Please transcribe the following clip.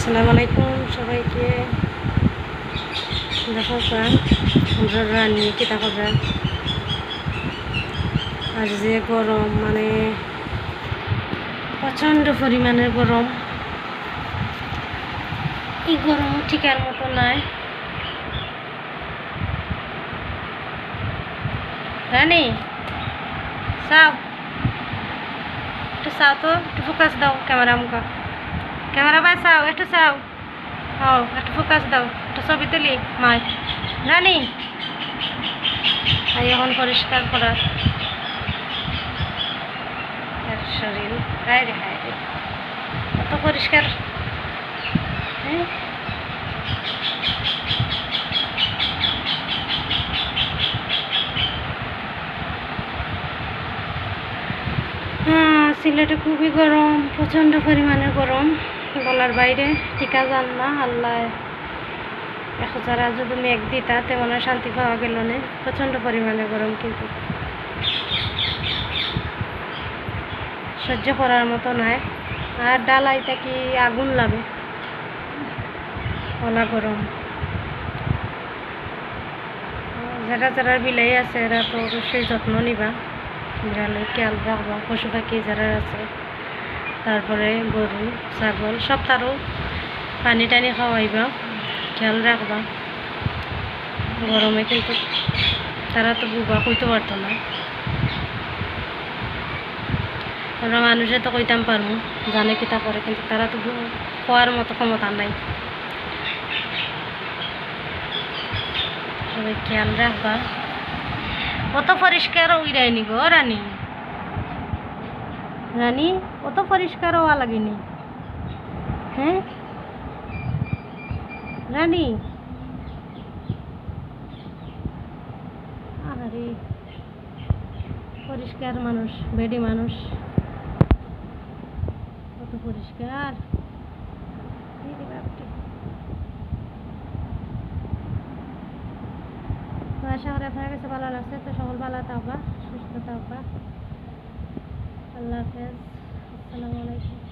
আসসালামু আলাইকুম সবাইকে। দেখো আমরা রান্নি কি দেখো আর যে গরম মানে প্রচণ্ড পরিমাণের গরম। এই গরম ঠিকার মতো নাই। রানী চাও একটু চাও তো, একটু ফোকাস দাও ক্যামেরা মুখা, ক্যামেরা বাই চাও একটু চাও, ও একটু ফোকাস দাও, একটু ছবি তুলি মাই রানী। আর এখন পরিষ্কার করার শরীর হায় রে হায় রে, কত পরিষ্কার। হ্যাঁ সিলেটে খুবই গরম, প্রচণ্ড পরিমাণের গরম, বলার বাইরে। টিকা যান না আল্লাহ, এখন যারা যদি মেঘ দিতা তেমন শান্তি পাওয়া গেল না। প্রচণ্ড পরিমাণে গরম, কিন্তু সহ্য করার মতো নাই। আর ডালাইটা কি আগুন লাগে, ওলা গরম। যারা যারা বিলাই আছে এরা তো অবশ্যই যত্ন নিবা, বিড়ালের খেয়াল রাখবা। পশু পাখি যারা আছে, তারপরে গরু ছাগল সব, তারও পানি টানি খাওয়াইবা, খেয়াল রাখবা। গরমে কিন্তু তারা তো বুবা কইতে পারতো না। আমরা মানুষে তো কইতাম পারবো, জানে কিতা করে, কিন্তু তারা তো খোয়ার মতো ক্ষমতা নাই। সবাই খেয়াল রাখবা। কত পরিষ্কার উইরাইনি গো রানী, রানী কত পরিষ্কার হওয়া লাগেনি। হ্যাঁ রানী, আরে পরিষ্কার মানুষ, বেডি মানুষ, কত পরিষ্কার। তো আশা করি আপনার কাছে ভালো লাগছে। তো সকল ভালো থাকবা, সুস্থ থাকবা। আল্লাহ হাফেজ, আসসালামু আলাইকুম।